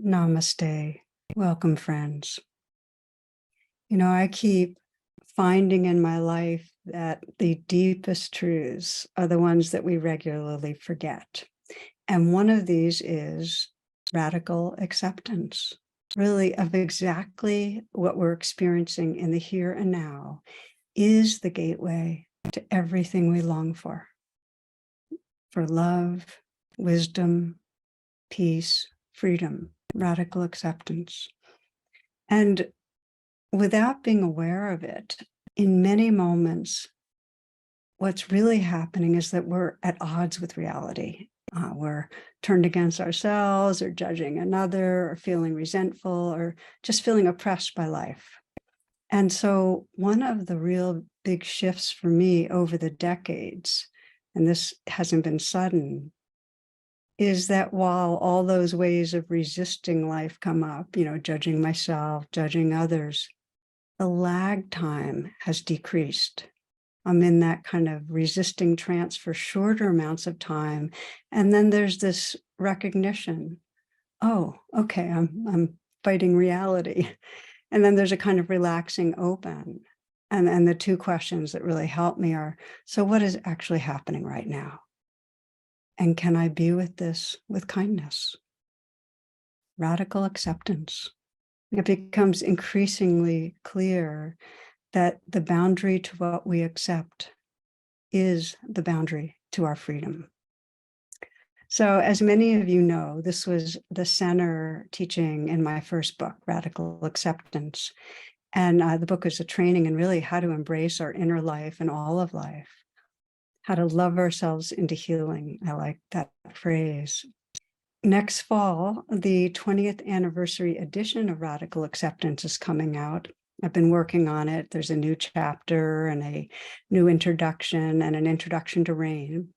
Namaste. Welcome, friends. I keep finding in my life that the deepest truths are the ones that we regularly forget. And one of these is radical acceptance, really, of exactly what we're experiencing in the here and now is the gateway to everything we long for love, wisdom, peace, freedom, radical acceptance. And without being aware of it, in many moments, what's really happening is that we're at odds with reality. We're turned against ourselves or judging another or feeling resentful or just feeling oppressed by life. And so one of the real big shifts for me over the decades, and this hasn't been sudden, is that while all those ways of resisting life come up, judging myself, judging others, the lag time has decreased. I'm in that kind of resisting trance for shorter amounts of time. And then there's this recognition, oh, okay, I'm fighting reality. And then there's a kind of relaxing open. And the two questions that really help me are, so what is actually happening right now? And can I be with this with kindness? Radical acceptance. It becomes increasingly clear that the boundary to what we accept is the boundary to our freedom. So, as many of you know, this was the center teaching in my first book, Radical Acceptance. And the book is a training in really how to embrace our inner life and all of life, how to love ourselves into healing. I like that phrase. Next fall, the 20th anniversary edition of Radical Acceptance is coming out. I've been working on it. There's a new chapter and a new introduction and an introduction to rain.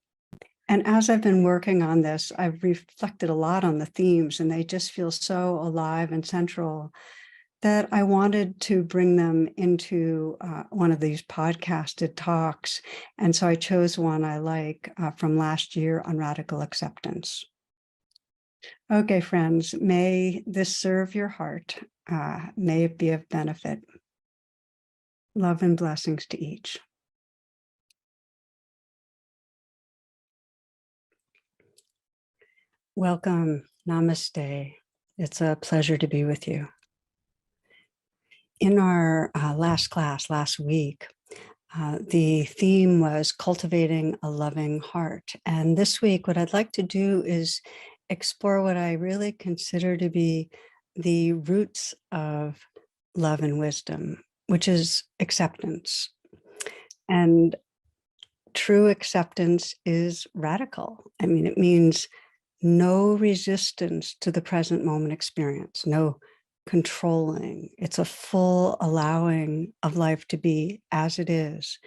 And as I've been working on this, I've reflected a lot on the themes, and they just feel so alive and central that I wanted to bring them into one of these podcasted talks. And so I chose one I like from last year on radical acceptance. Okay, friends, may this serve your heart. May it be of benefit. Love and blessings to each. Welcome. Namaste. It's a pleasure to be with you. In our last class last week, the theme was cultivating a loving heart. And this week, what I'd like to do is explore what I really consider to be the roots of love and wisdom, which is acceptance. And true acceptance is radical. I mean, it means no resistance to the present moment experience, no controlling. It's a full allowing of life to be as it is.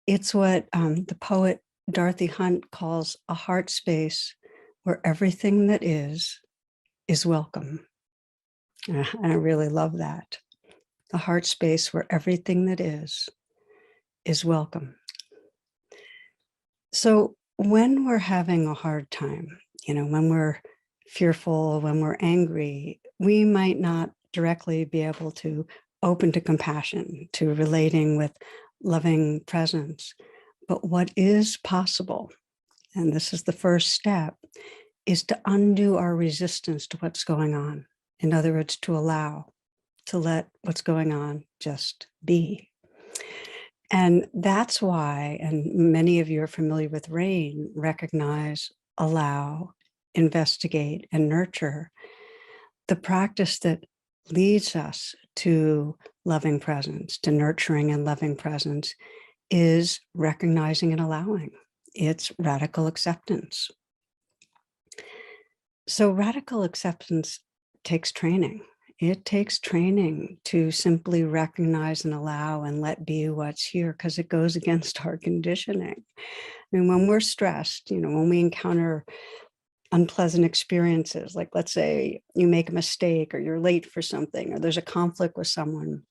It's what the poet Dorothy Hunt calls a heart space where everything that is welcome. And I really love that. The heart space where everything that is welcome. So when we're having a hard time, when we're fearful, when we're angry, we might not directly be able to open to compassion, to relating with loving presence. But what is possible, and this is the first step, is to undo our resistance to what's going on. In other words, to allow, to let what's going on just be. And that's why, and many of you are familiar with RAIN, recognize, allow, investigate, and nurture. The practice that leads us to loving presence, to nurturing and loving presence, is recognizing and allowing. It's radical acceptance. So radical acceptance takes training. It takes training to simply recognize and allow and let be what's here, because it goes against our conditioning. I mean, when we're stressed, when we encounter unpleasant experiences, like let's say you make a mistake or you're late for something, or there's a conflict with someone,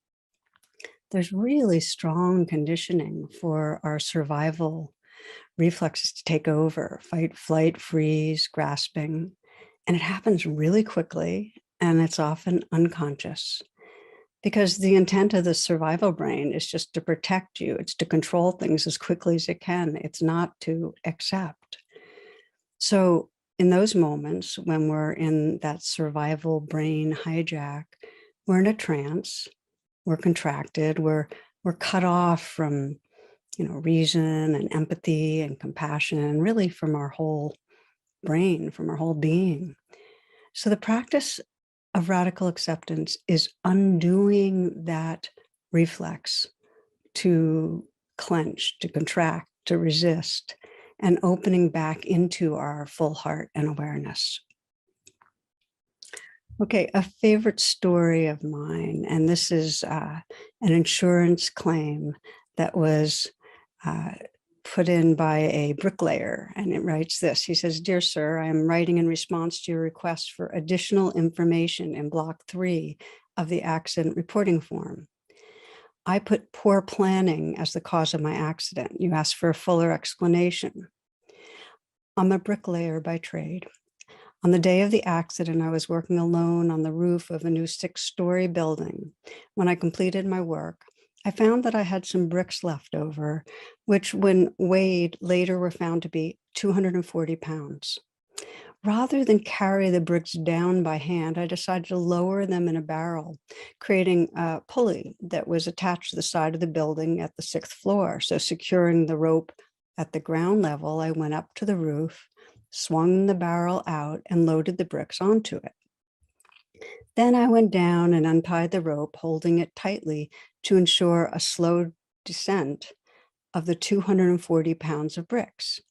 there's really strong conditioning for our survival reflexes to take over: fight, flight, freeze, grasping. And it happens really quickly, and it's often unconscious because the intent of the survival brain is just to protect you. It's to control things as quickly as it can. It's not to accept. So in those moments when we're in that survival brain hijack, we're in a trance, we're contracted, we're cut off from, reason and empathy and compassion, and really from our whole brain, from our whole being. So the practice of radical acceptance is undoing that reflex to clench, to contract, to resist, and opening back into our full heart and awareness. Okay, a favorite story of mine, and this is an insurance claim that was put in by a bricklayer, and it writes this. He says, "Dear sir, I am writing in response to your request for additional information in block 3 of the accident reporting form. I put poor planning as the cause of my accident. You asked for a fuller explanation. I'm a bricklayer by trade. On the day of the accident, I was working alone on the roof of a new 6-story building. When I completed my work, I found that I had some bricks left over, which when weighed later were found to be 240 pounds. Rather than carry the bricks down by hand, I decided to lower them in a barrel, creating a pulley that was attached to the side of the building at the 6th floor. So securing the rope at the ground level, I went up to the roof, swung the barrel out, and loaded the bricks onto it. Then I went down and untied the rope, holding it tightly to ensure a slow descent of the 240 pounds of bricks.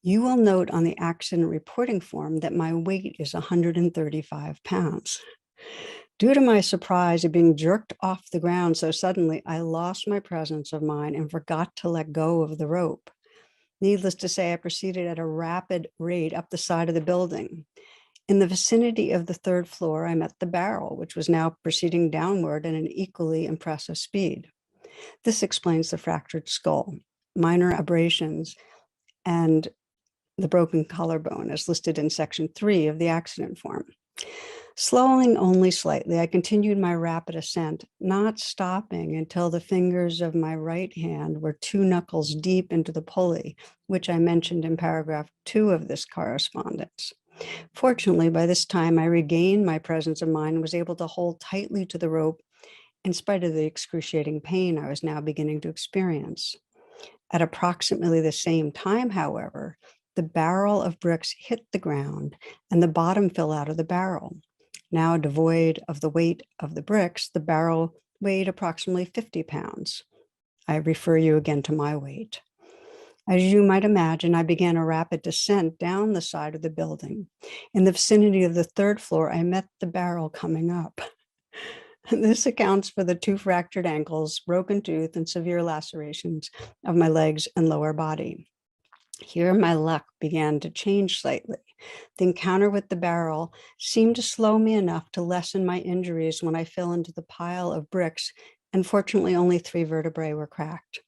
You will note on the accident reporting form that my weight is 135 pounds. Due to my surprise of being jerked off the ground so suddenly, I lost my presence of mind and forgot to let go of the rope. Needless to say, I proceeded at a rapid rate up the side of the building. In the vicinity of the 3rd floor, I met the barrel, which was now proceeding downward at an equally impressive speed. This explains the fractured skull, minor abrasions, and the broken collarbone, as listed in section 3 of the accident form. Slowing only slightly, I continued my rapid ascent, not stopping until the fingers of my right hand were 2 knuckles deep into the pulley, which I mentioned in paragraph 2 of this correspondence. Fortunately, by this time, I regained my presence of mind and was able to hold tightly to the rope in spite of the excruciating pain I was now beginning to experience. At approximately the same time, however, the barrel of bricks hit the ground and the bottom fell out of the barrel. Now devoid of the weight of the bricks, the barrel weighed approximately 50 pounds. I refer you again to my weight. As you might imagine, I began a rapid descent down the side of the building. In the vicinity of the 3rd floor, I met the barrel coming up. This accounts for the 2 fractured ankles, broken tooth, and severe lacerations of my legs and lower body. Here, my luck began to change slightly. The encounter with the barrel seemed to slow me enough to lessen my injuries when I fell into the pile of bricks, and fortunately, only 3 vertebrae were cracked.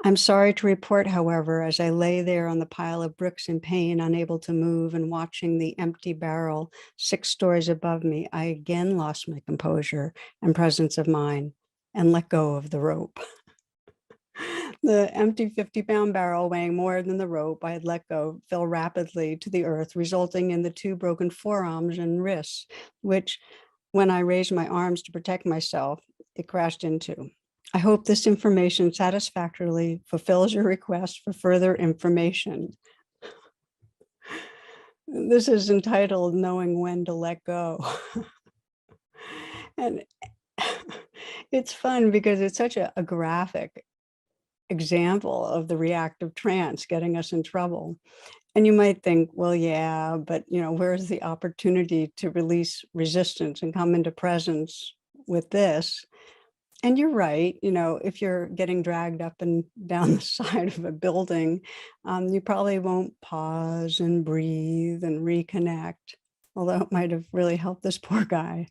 I'm sorry to report, however, as I lay there on the pile of bricks in pain, unable to move, and watching the empty barrel 6 stories above me, I again lost my composure and presence of mind and let go of the rope. The empty 50-pound barrel weighing more than the rope I had let go fell rapidly to the earth, resulting in the 2 broken forearms and wrists, which, when I raised my arms to protect myself, it crashed into. I hope this information satisfactorily fulfills your request for further information. This is entitled Knowing When to Let Go. And it's fun because it's such a graphic example of the reactive trance getting us in trouble. And you might think, well, yeah, but where's the opportunity to release resistance and come into presence with this? And you're right, if you're getting dragged up and down the side of a building, you probably won't pause and breathe and reconnect, although it might have really helped this poor guy.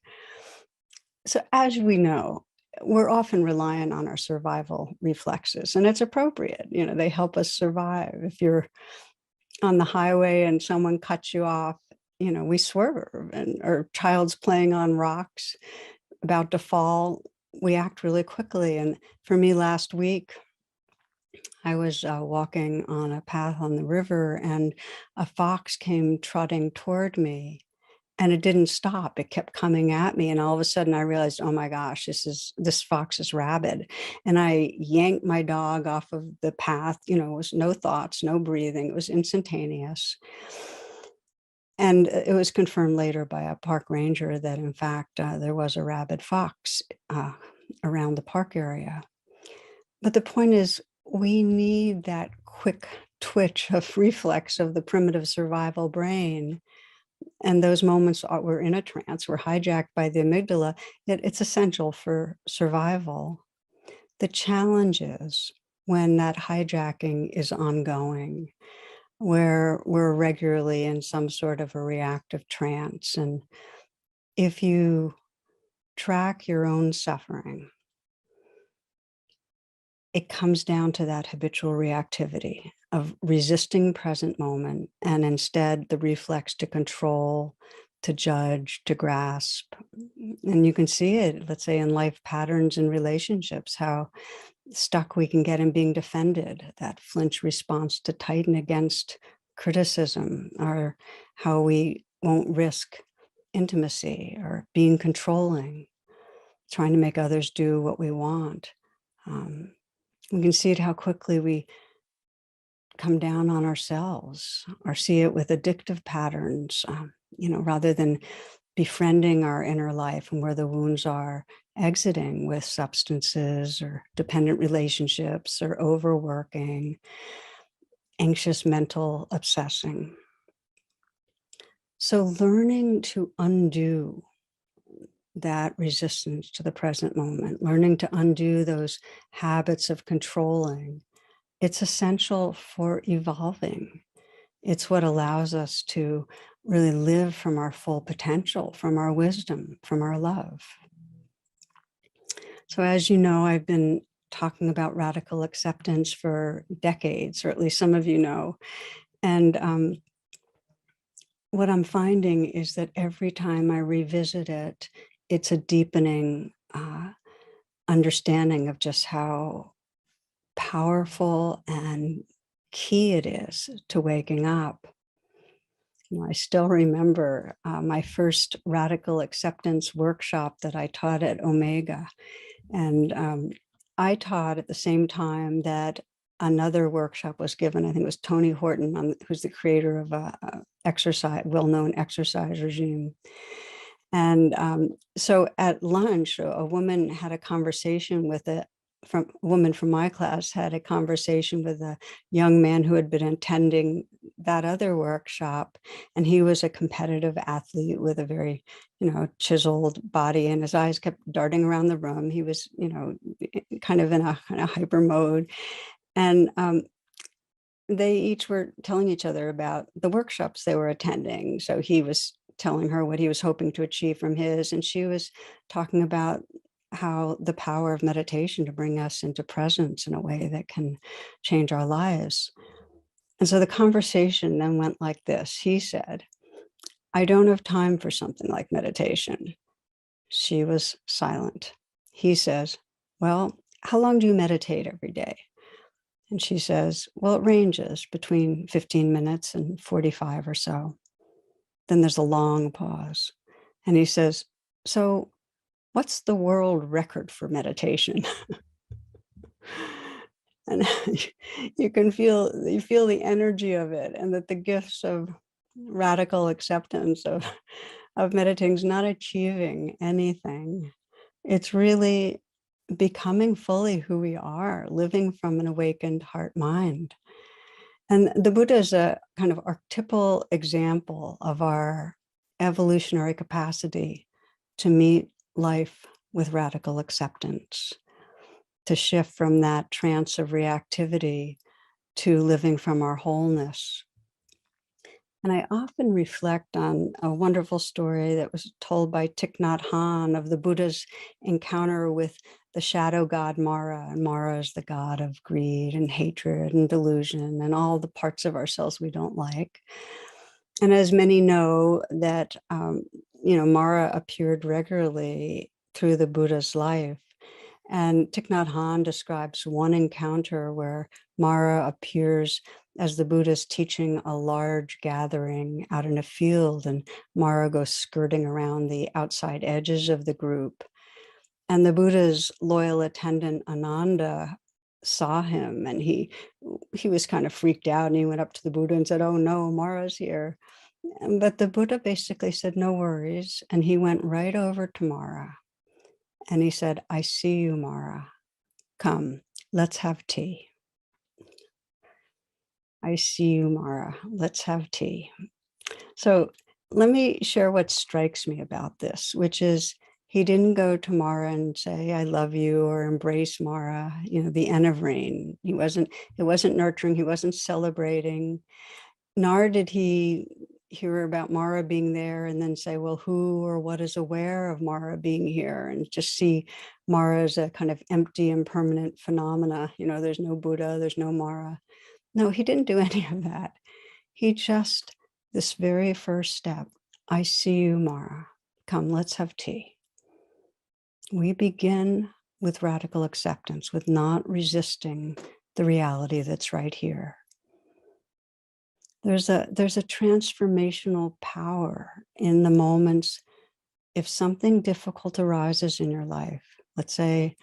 So as we know, we're often reliant on our survival reflexes, and it's appropriate. They help us survive. If you're on the highway and someone cuts you off, we swerve, and or child's playing on rocks about to fall, we act really quickly. And for me, last week, I was walking on a path on the river, and a fox came trotting toward me, and it didn't stop. It kept coming at me, and all of a sudden, I realized, oh my gosh, this fox is rabid, and I yanked my dog off of the path. It was no thoughts, no breathing. It was instantaneous. And it was confirmed later by a park ranger that, in fact, there was a rabid fox uh, around the park area. But the point is, we need that quick twitch of reflex of the primitive survival brain. And those moments we're in a trance, we're hijacked by the amygdala. It's essential for survival. The challenge is when that hijacking is ongoing, where we're regularly in some sort of a reactive trance. And if you track your own suffering, it comes down to that habitual reactivity of resisting present moment, and instead the reflex to control, to judge, to grasp. And you can see it, let's say, in life patterns and relationships, how stuck we can get in being defended, that flinch response to tighten against criticism, or how we won't risk intimacy, or being controlling, trying to make others do what we want. We can see it how quickly we come down on ourselves, or see it with addictive patterns, rather than befriending our inner life and where the wounds are, exiting with substances or dependent relationships or overworking, anxious mental obsessing. So learning to undo that resistance to the present moment, learning to undo those habits of controlling, it's essential for evolving. It's what allows us to really live from our full potential, from our wisdom, from our love. So as you know, I've been talking about radical acceptance for decades, or at least some of you know. And what I'm finding is that every time I revisit it, it's a deepening understanding of just how powerful and key it is to waking up. I still remember my first radical acceptance workshop that I taught at Omega. And I taught at the same time that another workshop was given. I think it was Tony Horton, who's the creator of a well-known exercise regime. And so at lunch, a woman had a conversation with a woman from my class had a conversation with a young man who had been attending that other workshop, and he was a competitive athlete with a very, chiseled body, and his eyes kept darting around the room. He was, kind of in a kind of hyper mode, and they each were telling each other about the workshops they were attending. So he was telling her what he was hoping to achieve from his, and she was talking about how the power of meditation to bring us into presence in a way that can change our lives. And so the conversation then went like this. He said, "I don't have time for something like meditation." She was silent. He says, "Well, how long do you meditate every day?" And she says, "Well, it ranges between 15 minutes and 45 or so." Then there's a long pause. And he says, "So what's the world record for meditation?" And you feel the energy of it, and that the gifts of radical acceptance of meditating is not achieving anything. It's really becoming fully who we are, living from an awakened heart mind. And the Buddha is a kind of archetypal example of our evolutionary capacity to meet life with radical acceptance, to shift from that trance of reactivity to living from our wholeness. And I often reflect on a wonderful story that was told by Thich Nhat Hanh of the Buddha's encounter with the shadow god Mara. And Mara is the god of greed and hatred and delusion and all the parts of ourselves we don't like. And as many know that, Mara appeared regularly through the Buddha's life. And Thich Nhat Hanh describes one encounter where Mara appears as the Buddha's teaching a large gathering out in a field, and Mara goes skirting around the outside edges of the group. And the Buddha's loyal attendant, Ananda, saw him, and he was kind of freaked out, and he went up to the Buddha and said, "Oh no, Mara's here." But the Buddha basically said, "No worries." And he went right over to Mara and he said, "I see you, Mara. Come, let's have tea. I see you, Mara. Let's have tea." So let me share what strikes me about this, which is he didn't go to Mara and say, "I love you," or embrace Mara, the N of rain. It wasn't nurturing. He wasn't celebrating. Nor did he hear about Mara being there and then say, well, who or what is aware of Mara being here, and just see Mara as a kind of empty, impermanent phenomena. There's no Buddha, there's no Mara. No, he didn't do any of that. He just, this very first step, "I see you, Mara. Come, let's have tea." We begin with radical acceptance, with not resisting the reality that's right here. There's a transformational power in the moments. If something difficult arises in your life, let's say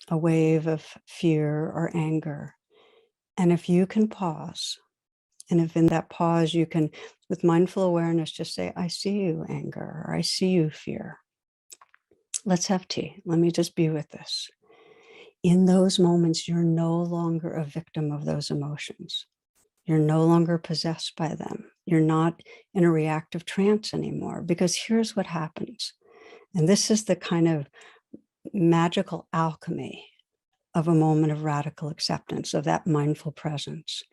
a wave of fear or anger, and if you can pause, and if in that pause you can, with mindful awareness, just say, "I see you, anger," or "I see you, fear. Let's have tea. Let me just be with this." In those moments, you're no longer a victim of those emotions. You're no longer possessed by them. You're not in a reactive trance anymore, because here's what happens. And this is the kind of magical alchemy of a moment of radical acceptance, of that mindful presence,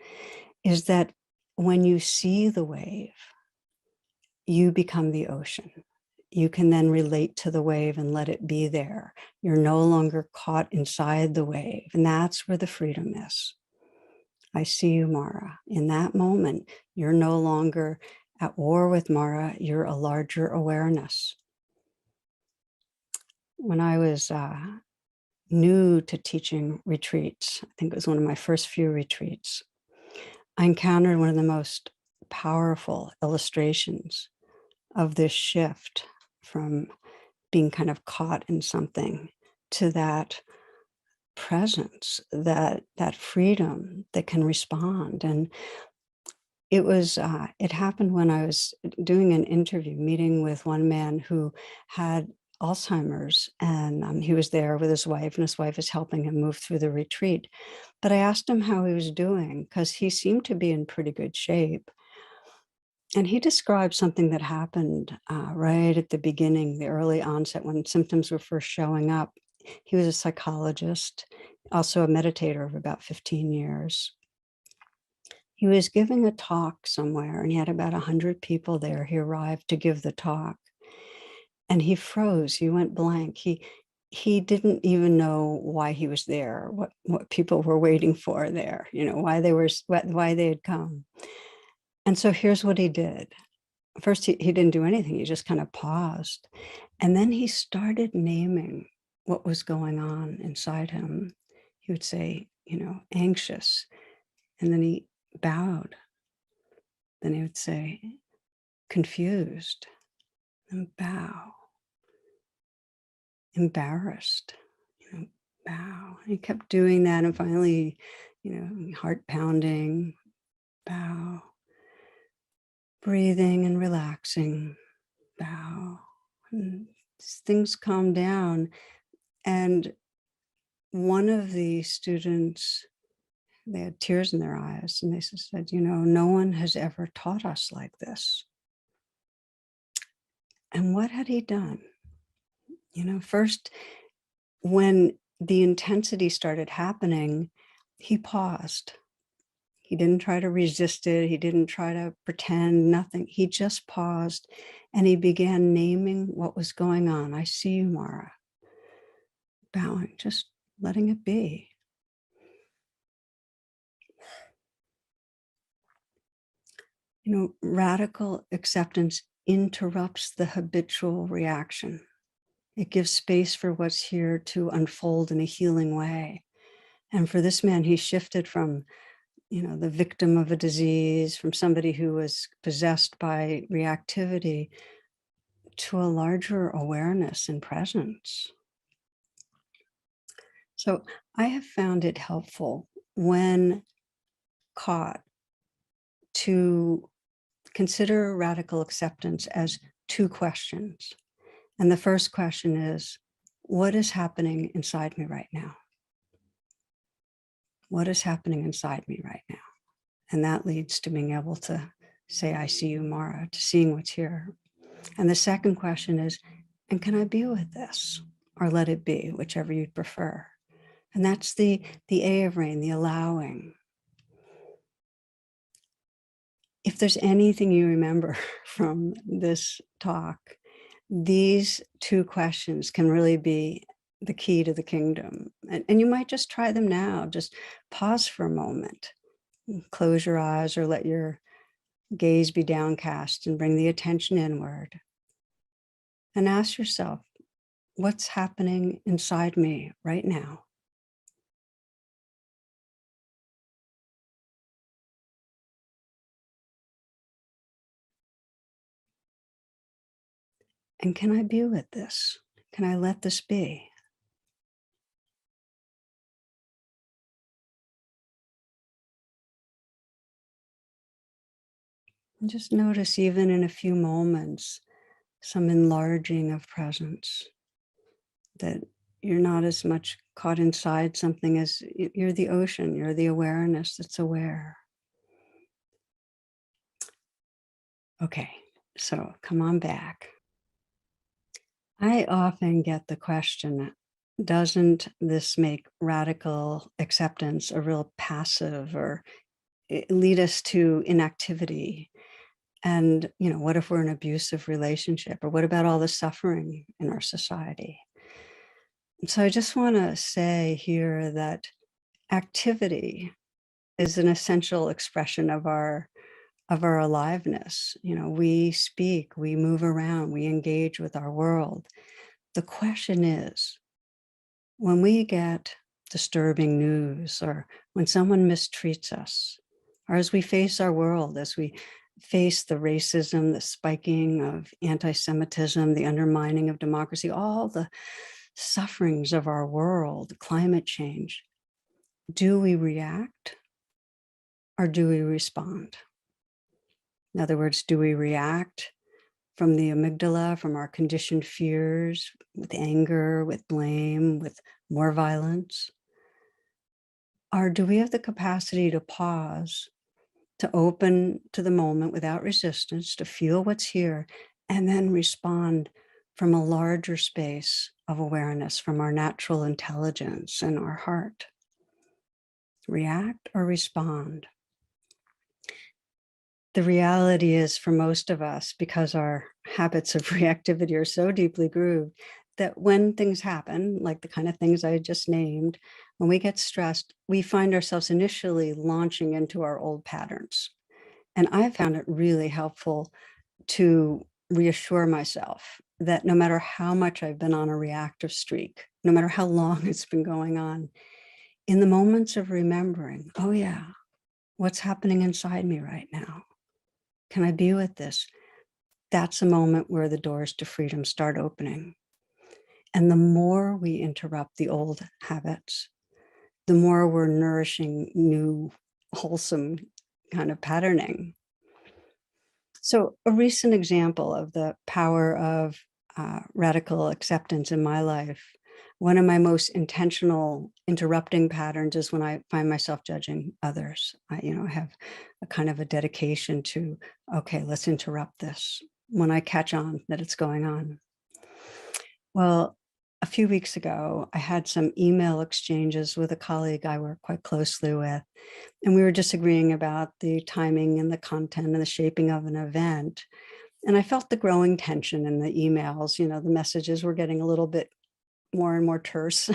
is that when you see the wave, you become the ocean. You can then relate to the wave and let it be there. You're no longer caught inside the wave. And that's where the freedom is. I see you, Mara. In that moment, you're no longer at war with Mara. You're a larger awareness. When I was new to teaching retreats, I think it was one of my first few retreats, I encountered one of the most powerful illustrations of this shift from being kind of caught in something to that presence, that freedom that can respond. And it happened when I was doing an interview, meeting with one man who had Alzheimer's, and he was there with his wife, and his wife is helping him move through the retreat. But I asked him how he was doing, because he seemed to be in pretty good shape. And he described something that happened right at the beginning, the early onset, when symptoms were first showing up. He was a psychologist, also a meditator of about 15 years. He was giving a talk somewhere, and he had about 100 people there. He arrived to give the talk, and he froze. He went blank. He didn't even know why he was there, what people were waiting for there, why they had come. And so here's what he did. First, he didn't do anything. He just kind of paused. And then he started naming what was going on inside him. He would say, anxious. And then he bowed. Then he would say, confused, and bow. Embarrassed, bow. He kept doing that. And finally, heart pounding, bow. Breathing and relaxing, bow. And things calm down. And one of the students, they had tears in their eyes, and they said, no one has ever taught us like this. And what had he done? First, when the intensity started happening, he paused. He didn't try to resist it. He didn't try to pretend, nothing. He just paused, and he began naming what was going on. I see you, Mara. Bowing, just letting it be. Radical acceptance interrupts the habitual reaction. It gives space for what's here to unfold in a healing way. And for this man, he shifted from, the victim of a disease, from somebody who was possessed by reactivity, to a larger awareness and presence. So I have found it helpful when caught to consider radical acceptance as two questions. And the first question is, what is happening inside me right now? What is happening inside me right now? And that leads to being able to say, I see you, Mara, to seeing what's here. And the second question is, and can I be with this? Or let it be, whichever you'd prefer. And that's the A of rain, the allowing. If there's anything you remember from this talk, these two questions can really be the key to the kingdom. And you might just try them now. Just pause for a moment, close your eyes or let your gaze be downcast and bring the attention inward. And ask yourself, what's happening inside me right now? And can I be with this? Can I let this be? And just notice, even in a few moments, some enlarging of presence, that you're not as much caught inside something as you're the ocean, you're the awareness that's aware. Okay, so come on back. I often get the question, doesn't this make radical acceptance a real passive, or lead us to inactivity? And, what if we're in an abusive relationship? Or what about all the suffering in our society? So I just want to say here that activity is an essential expression of our aliveness. We speak, we move around, we engage with our world. The question is, when we get disturbing news, or when someone mistreats us, or as we face our world, as we face the racism, the spiking of anti-Semitism, the undermining of democracy, all the sufferings of our world, climate change, do we react or do we respond? In other words, do we react from the amygdala, from our conditioned fears, with anger, with blame, with more violence? Or do we have the capacity to pause, to open to the moment without resistance, to feel what's here, and then respond from a larger space of awareness, from our natural intelligence and our heart? React or respond? The reality is, for most of us, because our habits of reactivity are so deeply grooved, that when things happen, like the kind of things I just named, when we get stressed, we find ourselves initially launching into our old patterns. And I found it really helpful to reassure myself that no matter how much I've been on a reactive streak, no matter how long it's been going on, in the moments of remembering, oh yeah, what's happening inside me right now? Can I be with this? That's a moment where the doors to freedom start opening. And the more we interrupt the old habits, the more we're nourishing new, wholesome kind of patterning. So a recent example of the power of radical acceptance in my life, one of my most intentional interrupting patterns is when I find myself judging others. I have a kind of a dedication to, okay, let's interrupt this when I catch on that it's going on. Well, a few weeks ago, I had some email exchanges with a colleague I work quite closely with, and we were disagreeing about the timing and the content and the shaping of an event. And I felt the growing tension in the emails. The messages were getting a little bit more and more terse.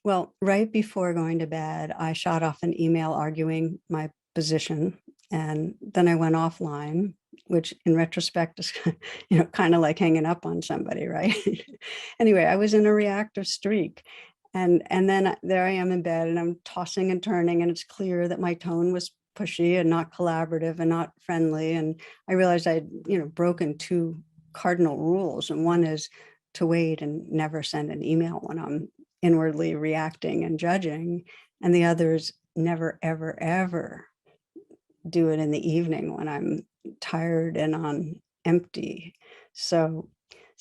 Well, right before going to bed, I shot off an email arguing my position. And then I went offline, which in retrospect is, kind of like hanging up on somebody, right? Anyway, I was in a reactive streak. And then there I am in bed and I'm tossing and turning, and it's clear that my tone was pushy and not collaborative and not friendly. And I realized I'd, broken two cardinal rules. And one is to wait and never send an email when I'm inwardly reacting and judging. And the other is never, ever, ever do it in the evening when I'm tired and on empty. So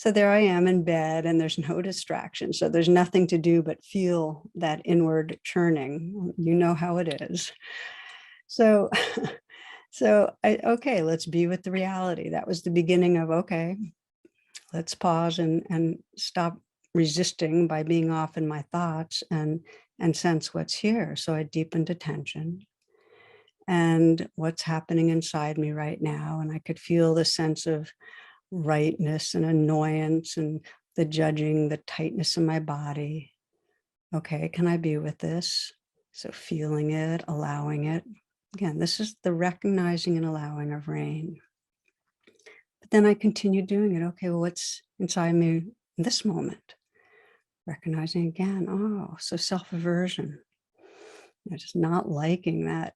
there I am in bed and there's no distraction. So there's nothing to do but feel that inward churning. You know how it is. So okay, let's be with the reality. That was the beginning of, okay, let's pause and stop resisting by being off in my thoughts and sense what's here. So I deepened attention and what's happening inside me right now. And I could feel the sense of rightness and annoyance and the judging, the tightness in my body. Okay, can I be with this? So feeling it, allowing it. Again, this is the recognizing and allowing of rain. But then I continue doing it. Okay, well, what's inside me in this moment? Recognizing again, oh, so self-aversion. Just not liking that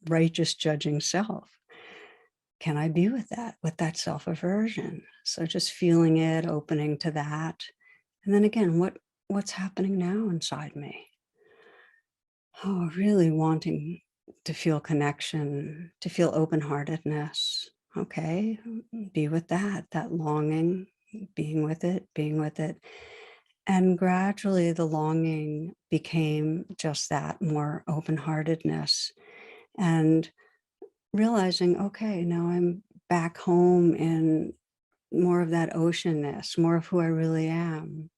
righteous judging self. Can I be with that self-aversion? So just feeling it, opening to that. And then again, what's happening now inside me? Oh, really wanting to feel connection, to feel open-heartedness. Okay, be with that longing, being with it, being with it. And gradually the longing became just that, more open-heartedness. And realizing, okay, now I'm back home in more of that oceanness, more of who I really am.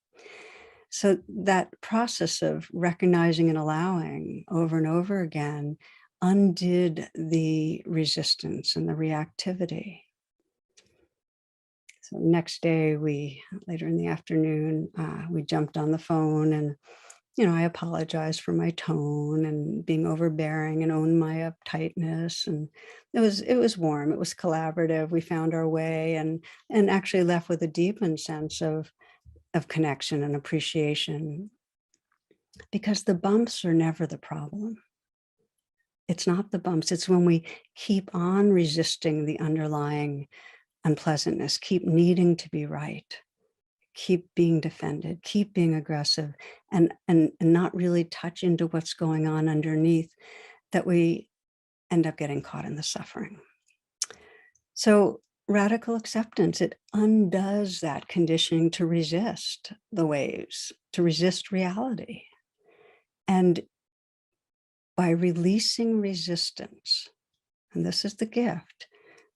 So that process of recognizing and allowing over and over again undid the resistance and the reactivity. So next day, later in the afternoon, we jumped on the phone and I apologized for my tone and being overbearing and owned my uptightness. And it was warm. It was collaborative. We found our way and actually left with a deepened sense of connection and appreciation, because the bumps are never the problem. It's not the bumps. It's when we keep on resisting the underlying unpleasantness, keep needing to be right, keep being defended, keep being aggressive, and not really touch into what's going on underneath, that we end up getting caught in the suffering. So radical acceptance, it undoes that conditioning to resist the waves, to resist reality. And by releasing resistance, and this is the gift,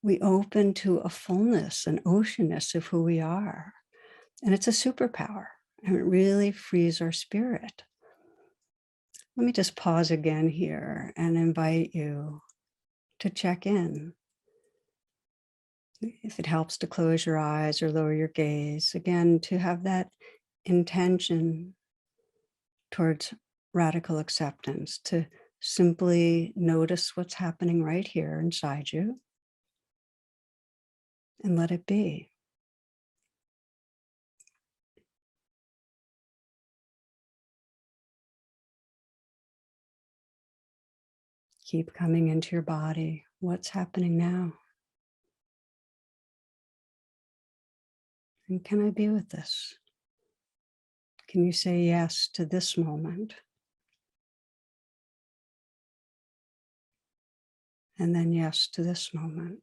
we open to a fullness, an oceanness of who we are. And it's a superpower, and it really frees our spirit. Let me just pause again here and invite you to check in. If it helps to close your eyes or lower your gaze, again, to have that intention towards radical acceptance, to simply notice what's happening right here inside you and let it be. Keep coming into your body. What's happening now? And can I be with this? Can you say yes to this moment? And then yes to this moment.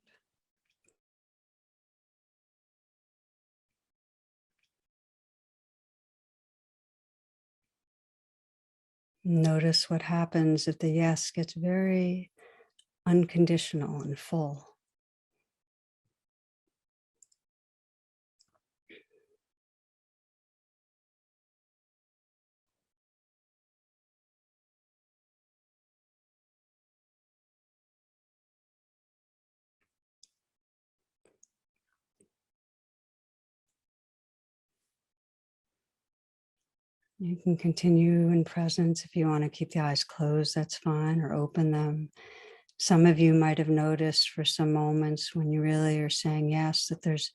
Notice what happens if the yes gets very unconditional and full. You can continue in presence if you want to keep the eyes closed, that's fine, or open them. Some of you might have noticed for some moments when you really are saying yes, that there's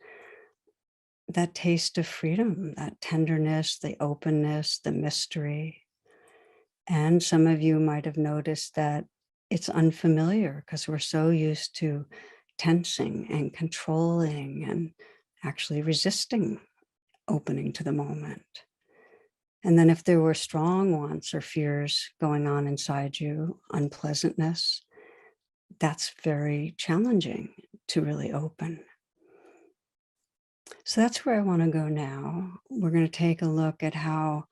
that taste of freedom, that tenderness, the openness, the mystery. And some of you might have noticed that it's unfamiliar because we're so used to tensing and controlling and actually resisting opening to the moment. And then if there were strong wants or fears going on inside you, unpleasantness, that's very challenging to really open. So that's where I want to go now. We're going to take a look at how,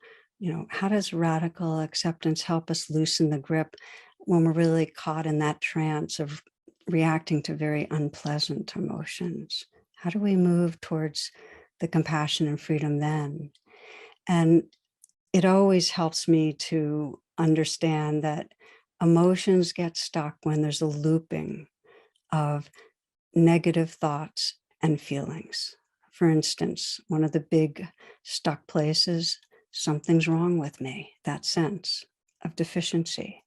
how does radical acceptance help us loosen the grip when we're really caught in that trance of reacting to very unpleasant emotions? How do we move towards the compassion and freedom then? And it always helps me to understand that emotions get stuck when there's a looping of negative thoughts and feelings. For instance, one of the big stuck places, something's wrong with me, that sense of deficiency.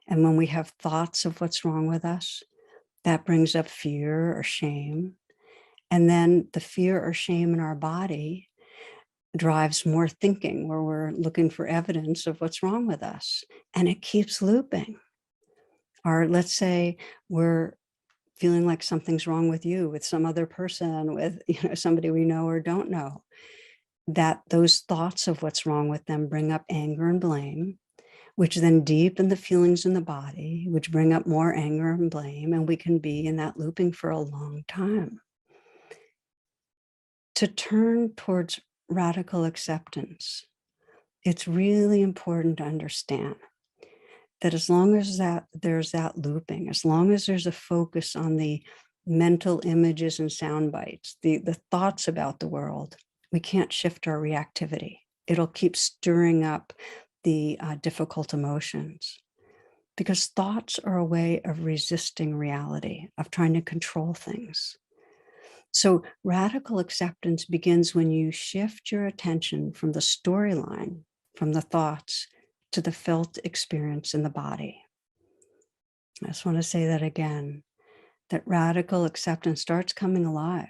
And when we have thoughts of what's wrong with us, that brings up fear or shame. And then the fear or shame in our body drives more thinking where we're looking for evidence of what's wrong with us. And it keeps looping. Or let's say we're feeling like something's wrong with you, with some other person, with somebody we know or don't know, that those thoughts of what's wrong with them bring up anger and blame, which then deepen the feelings in the body, which bring up more anger and blame, and we can be in that looping for a long time. To turn towards radical acceptance, it's really important to understand that as long as there's that looping, as long as there's a focus on the mental images and sound bites, the thoughts about the world, we can't shift our reactivity. It'll keep stirring up the difficult emotions, because thoughts are a way of resisting reality, of trying to control things. So radical acceptance begins when you shift your attention from the storyline, from the thoughts, to the felt experience in the body. I just want to say that again, that radical acceptance starts coming alive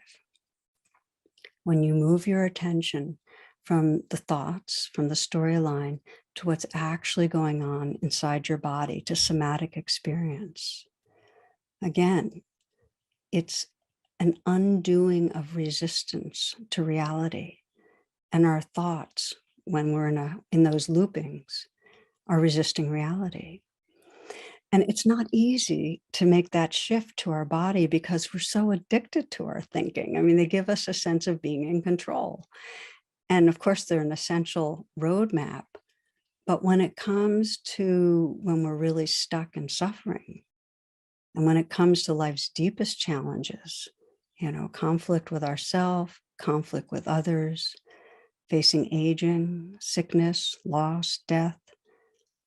when you move your attention from the thoughts, from the storyline, to what's actually going on inside your body, to somatic experience. Again, it's an undoing of resistance to reality. And our thoughts, when we're in those loopings, are resisting reality. And it's not easy to make that shift to our body because we're so addicted to our thinking. I mean, they give us a sense of being in control. And of course, they're an essential roadmap. But when it comes to when we're really stuck and suffering, and when it comes to life's deepest challenges, conflict with ourselves, conflict with others, facing aging, sickness, loss, death,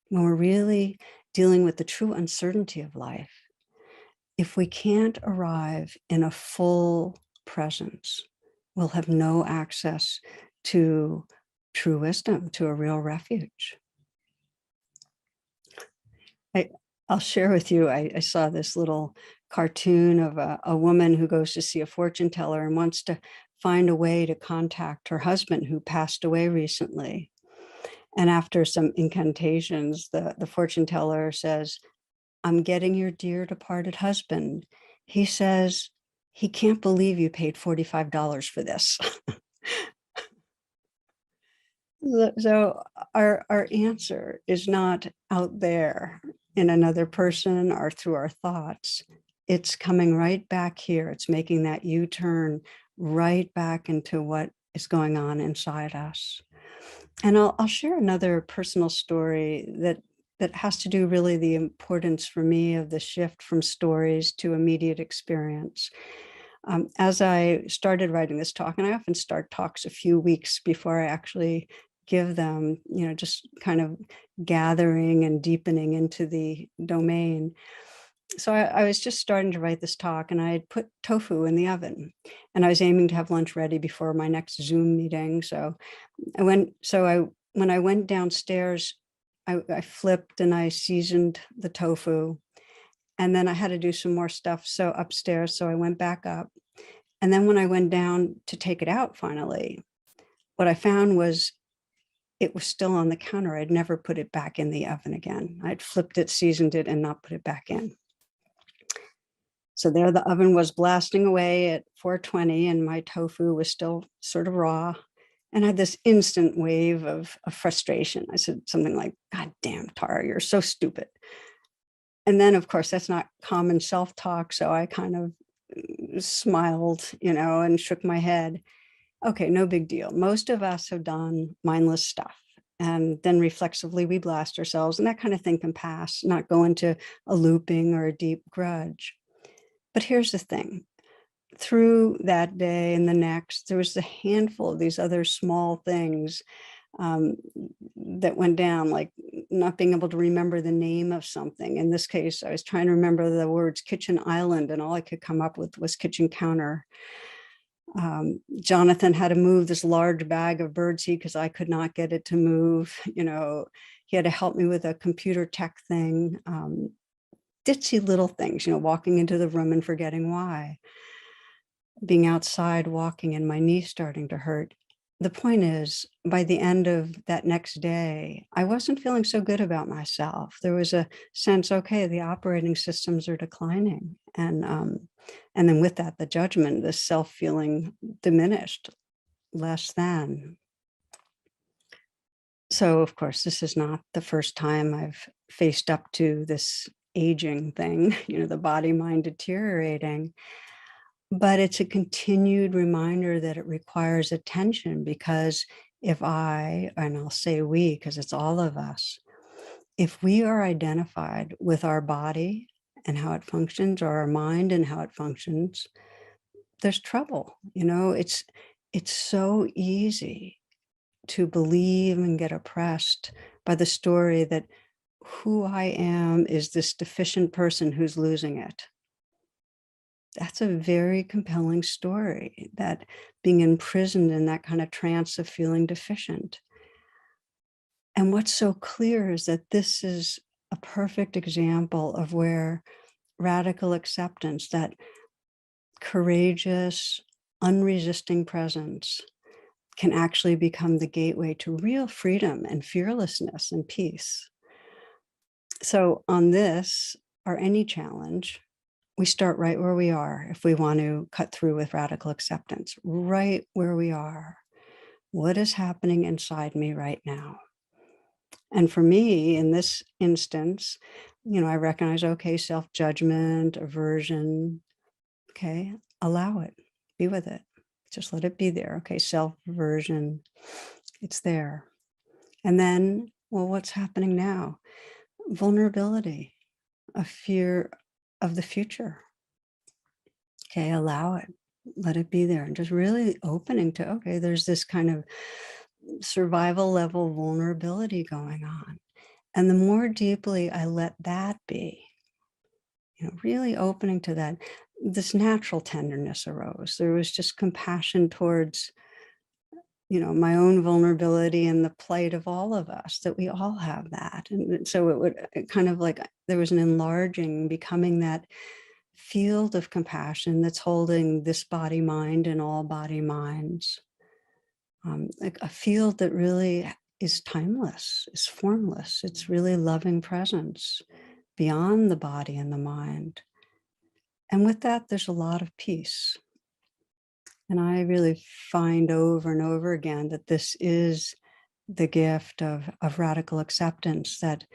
when we're really dealing with the true uncertainty of life, if we can't arrive in a full presence, we'll have no access to true wisdom, to a real refuge. I'll share with you, I saw this little cartoon of a woman who goes to see a fortune teller and wants to find a way to contact her husband who passed away recently. And after some incantations, the fortune teller says, "I'm getting your dear departed husband. He says he can't believe you paid $45 for this." So our answer is not out there in another person or through our thoughts. It's coming right back here. It's making that U-turn right back into what is going on inside us. And I'll share another personal story that has to do really the importance for me of the shift from stories to immediate experience. As I started writing this talk, and I often start talks a few weeks before I actually give them, just kind of gathering and deepening into the domain. So I was just starting to write this talk, and I had put tofu in the oven, and I was aiming to have lunch ready before my next Zoom meeting. So when I went downstairs, I flipped and I seasoned the tofu, And then I had to do some more stuff. So upstairs, so I went back up. And then when I went down to take it out finally, what I found was it was still on the counter. I'd never put it back in the oven again. I'd flipped it, seasoned it, and not put it back in. So there the oven was blasting away at 420 and my tofu was still sort of raw. And I had this instant wave of frustration. I said something like, "God damn, Tara, you're so stupid." And then, of course, that's not common self-talk. So I kind of smiled, and shook my head. Okay, no big deal. Most of us have done mindless stuff. And then reflexively, we blast ourselves, and that kind of thing can pass, not go into a looping or a deep grudge. But here's the thing. Through that day and the next, there was a handful of these other small things that went down, like not being able to remember the name of something. In this case, I was trying to remember the words kitchen island, and all I could come up with was kitchen counter. Jonathan had to move this large bag of birdseed because I could not get it to move. He had to help me with a computer tech thing. Ditzy little things, walking into the room and forgetting why. Being outside walking and my knee starting to hurt. The point is, by the end of that next day, I wasn't feeling so good about myself. There was a sense, okay, the operating systems are declining. And then with that, the judgment, the self-feeling diminished, less than. So, of course, this is not the first time I've faced up to this aging thing, the body, mind deteriorating. But it's a continued reminder that it requires attention, because if and I'll say we, because it's all of us, if we are identified with our body and how it functions, or our mind and how it functions, there's trouble. It's so easy to believe and get oppressed by the story that who I am is this deficient person who's losing it. That's a very compelling story, that being imprisoned in that kind of trance of feeling deficient. And what's so clear is that this is a perfect example of where radical acceptance, that courageous, unresisting presence, can actually become the gateway to real freedom and fearlessness and peace. So on this, or any challenge, we start right where we are if we want to cut through with radical acceptance, right where we are. What is happening inside me right now? And for me, in this instance, I recognize, okay, self-judgment, aversion, okay, allow it, be with it. Just let it be there. Okay, self-aversion, it's there. And then, well, what's happening now? Vulnerability, a fear of the future. Okay, allow it, let it be there, and just really opening to, okay, there's this kind of survival level vulnerability going on. And the more deeply I let that be, really opening to that, this natural tenderness arose. There was just compassion towards, my own vulnerability and the plight of all of us, that we all have that. And so it kind of like there was an enlarging, becoming that field of compassion that's holding this body, mind, and all body minds. Like a field that really is timeless, is formless. It's really loving presence beyond the body and the mind. And with that, there's a lot of peace. And I really find over and over again that this is the gift of radical acceptance, that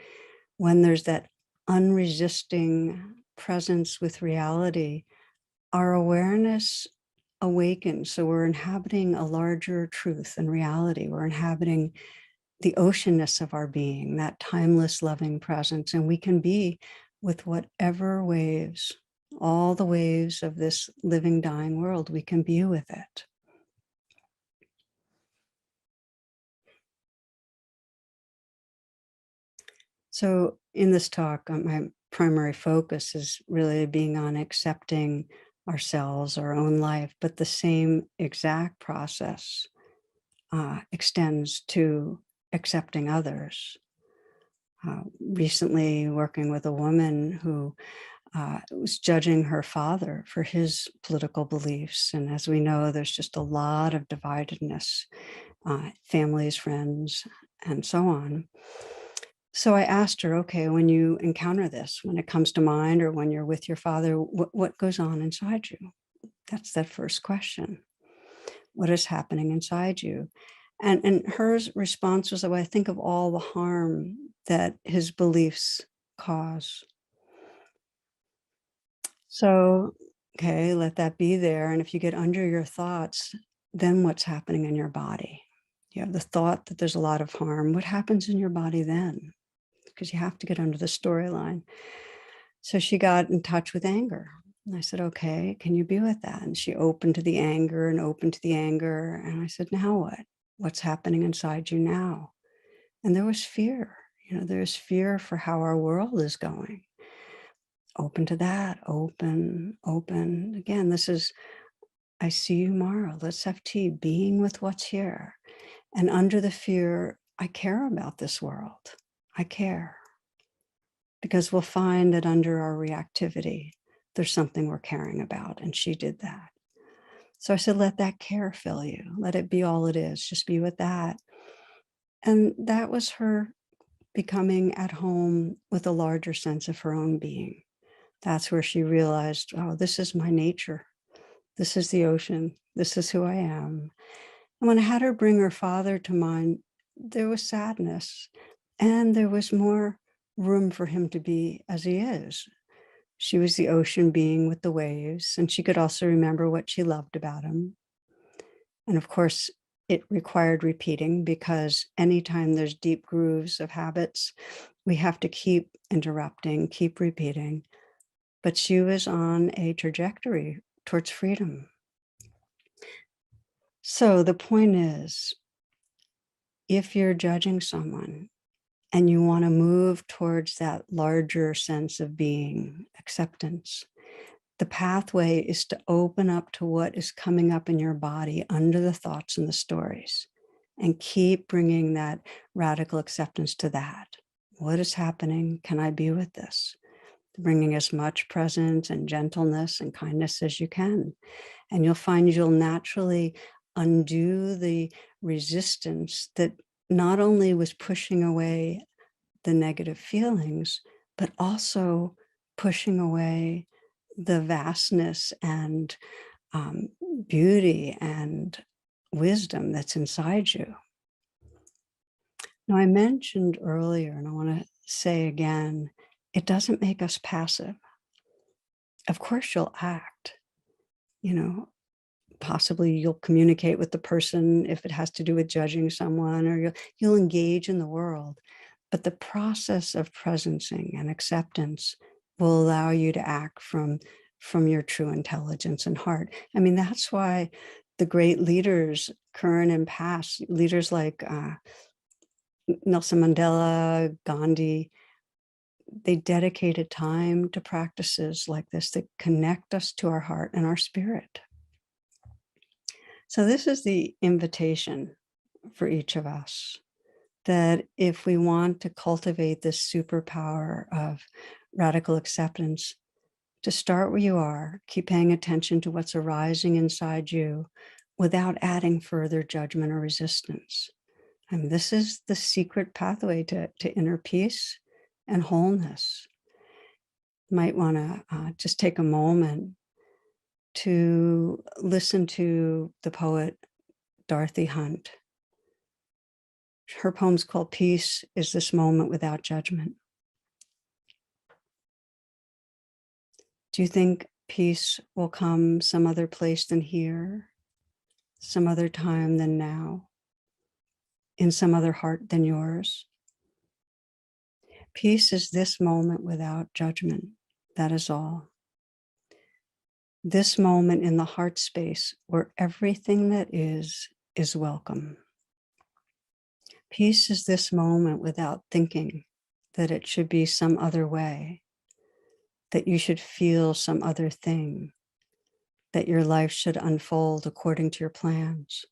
when there's that unresisting presence with reality, our awareness awakens. So we're inhabiting a larger truth and reality. We're inhabiting the oceanness of our being, that timeless, loving presence. And we can be with whatever waves, all the waves of this living, dying world, we can be with it. So in this talk, my primary focus is really being on accepting ourselves, our own life, but the same exact process extends to accepting others. Recently working with a woman who was judging her father for his political beliefs. And as we know, there's just a lot of dividedness, families, friends, and so on. So I asked her, okay, when you encounter this, when it comes to mind or when you're with your father, what goes on inside you? That's that first question. What is happening inside you? And her response was, oh, I think of all the harm that his beliefs cause. So, okay, let that be there. And if you get under your thoughts, then what's happening in your body? You have the thought that there's a lot of harm. What happens in your body then? Because you have to get under the storyline. So she got in touch with anger. And I said, okay, can you be with that? And she opened to the anger and opened to the anger. And I said, now what? What's happening inside you now? And there was fear. There's fear for how our world is going. Open to that, open, open. Again, this is, I see you tomorrow. Let's have tea, being with what's here. And under the fear, I care about this world. I care. Because we'll find that under our reactivity, there's something we're caring about. And she did that. So I said, let that care fill you. Let it be all it is. Just be with that. And that was her becoming at home with a larger sense of her own being. That's where she realized, oh, this is my nature. This is the ocean. This is who I am. And when I had her bring her father to mind, there was sadness and there was more room for him to be as he is. She was the ocean being with the waves, and she could also remember what she loved about him. And of course, it required repeating, because anytime there's deep grooves of habits, we have to keep interrupting, keep repeating. But she was on a trajectory towards freedom. So the point is, if you're judging someone and you want to move towards that larger sense of being, acceptance, the pathway is to open up to what is coming up in your body under the thoughts and the stories, and keep bringing that radical acceptance to that. What is happening? Can I be with this? Bringing as much presence and gentleness and kindness as you can. And you'll find you'll naturally undo the resistance that not only was pushing away the negative feelings, but also pushing away the vastness and beauty and wisdom that's inside you. Now, I mentioned earlier, and I want to say again, it doesn't make us passive. Of course, you'll act, possibly you'll communicate with the person if it has to do with judging someone, or you'll engage in the world. But the process of presencing and acceptance will allow you to act from your true intelligence and heart. I mean, that's why the great leaders, current and past, leaders like Nelson Mandela, Gandhi, they dedicated time to practices like this that connect us to our heart and our spirit. So this is the invitation for each of us, that if we want to cultivate this superpower of radical acceptance, to start where you are, keep paying attention to what's arising inside you without adding further judgment or resistance. I mean, this is the secret pathway to inner peace and wholeness. You might want to just take a moment to listen to the poet Dorothy Hunt. Her poem's called Peace is This Moment Without Judgment. Do you think peace will come some other place than here, some other time than now, in some other heart than yours? Peace is this moment without judgment. That is all. This moment in the heart space where everything that is welcome. Peace is this moment without thinking that it should be some other way, that you should feel some other thing, that your life should unfold according to your plans.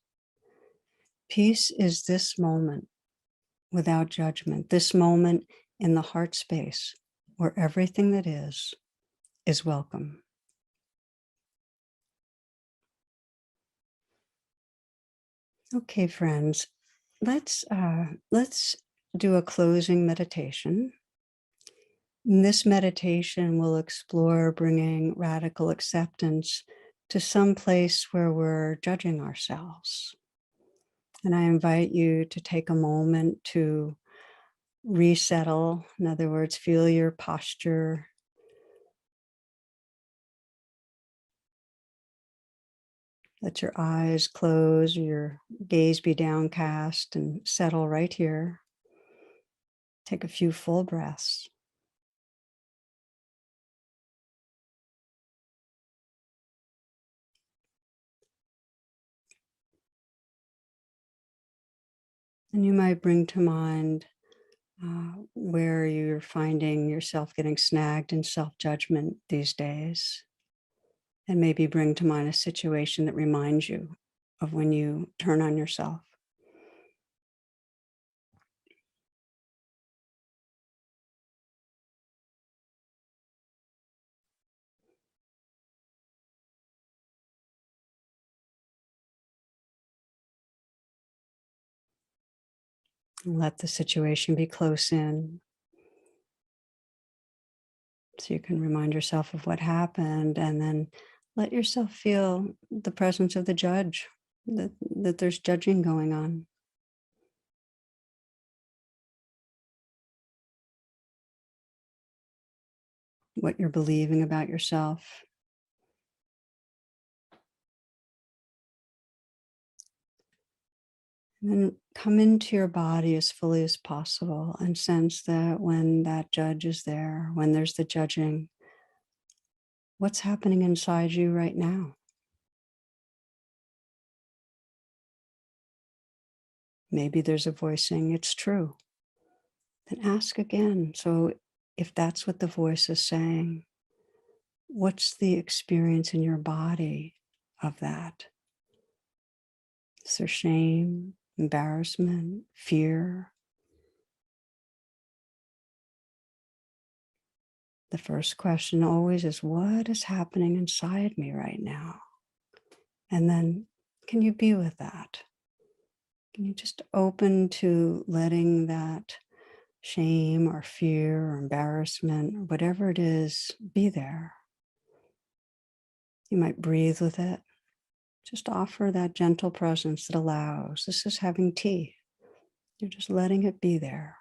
Peace is this moment without judgment, this moment in the heart space where everything that is is welcome. Okay, friends, let's do a closing meditation. In this meditation will explore bringing radical acceptance to some place where we're judging ourselves. And I invite you to take a moment to resettle. In other words, feel your posture. Let your eyes close, your gaze be downcast, and settle right here. Take a few full breaths. And you might bring to mind where you're finding yourself getting snagged in self-judgment these days. And maybe bring to mind a situation that reminds you of when you turn on yourself. Let the situation be close in, so you can remind yourself of what happened, and then let yourself feel the presence of the judge, that there's judging going on. What you're believing about yourself. And then come into your body as fully as possible and sense that when that judge is there, when there's the judging, what's happening inside you right now? Maybe there's a voice saying it's true. Then ask again. So if that's what the voice is saying, what's the experience in your body of that? Is there shame, embarrassment, fear? The first question always is, what is happening inside me right now? And then, can you be with that? Can you just open to letting that shame or fear or embarrassment or whatever it is be there? You might breathe with it. Just offer that gentle presence that allows. This is having tea. You're just letting it be there.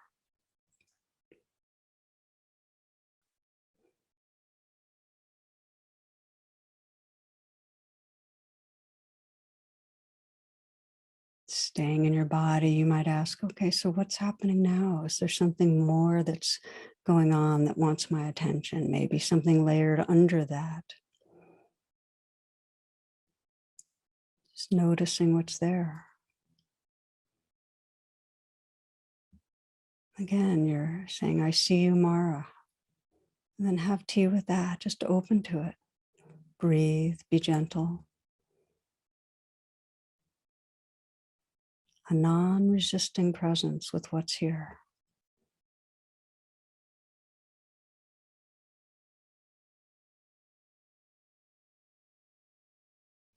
Staying in your body, you might ask, okay, so what's happening now? Is there something more that's going on that wants my attention? Maybe something layered under that. Just noticing what's there. Again, you're saying, I see you, Mara. And then have tea with that, just open to it. Breathe, be gentle. A non-resisting presence with what's here.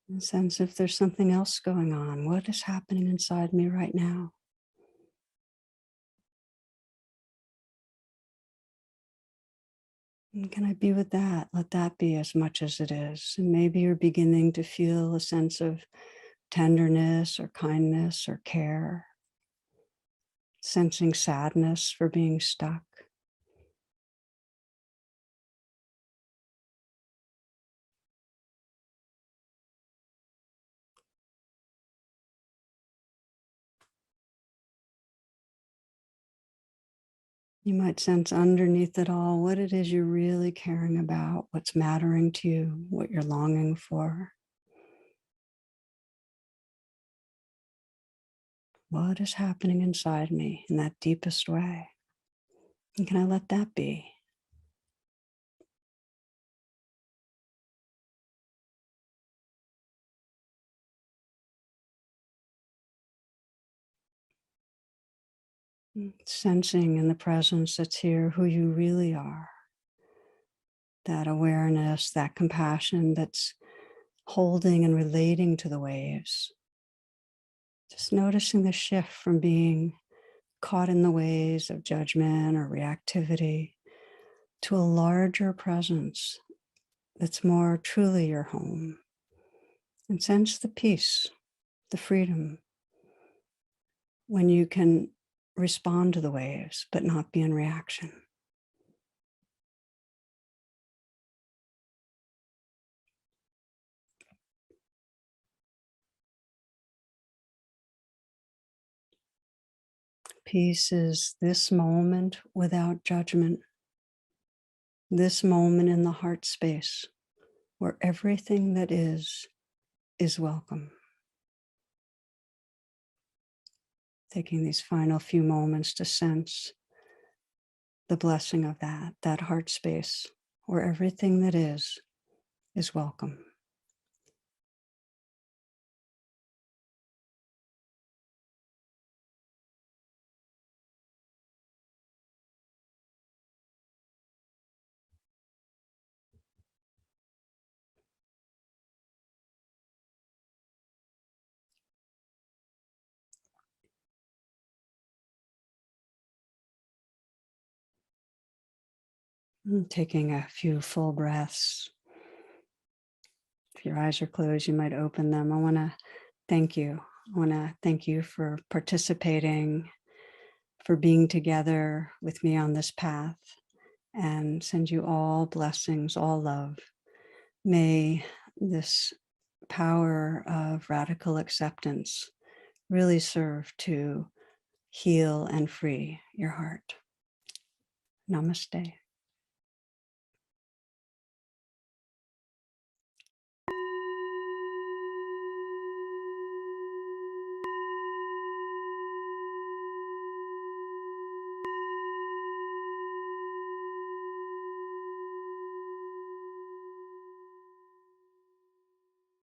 And sense if there's something else going on. What is happening inside me right now? And can I be with that? Let that be as much as it is. And maybe you're beginning to feel a sense of tenderness or kindness or care, sensing sadness for being stuck. You might sense underneath it all what it is you're really caring about, what's mattering to you, what you're longing for. What is happening inside me in that deepest way? And can I let that be? Sensing in the presence that's here who you really are. that awareness, that compassion that's holding and relating to the waves. Just noticing the shift from being caught in the waves of judgment or reactivity to a larger presence that's more truly your home. And sense the peace, the freedom, when you can respond to the waves, but not be in reaction. Peace is this moment without judgment, this moment in the heart space where everything that is welcome. Taking these final few moments to sense the blessing of that heart space where everything that is welcome. Taking a few full breaths. If your eyes are closed, you might open them. I want to thank you. I want to thank you for participating, for being together with me on this path, and send you all blessings, all love. May this power of radical acceptance really serve to heal and free your heart. Namaste.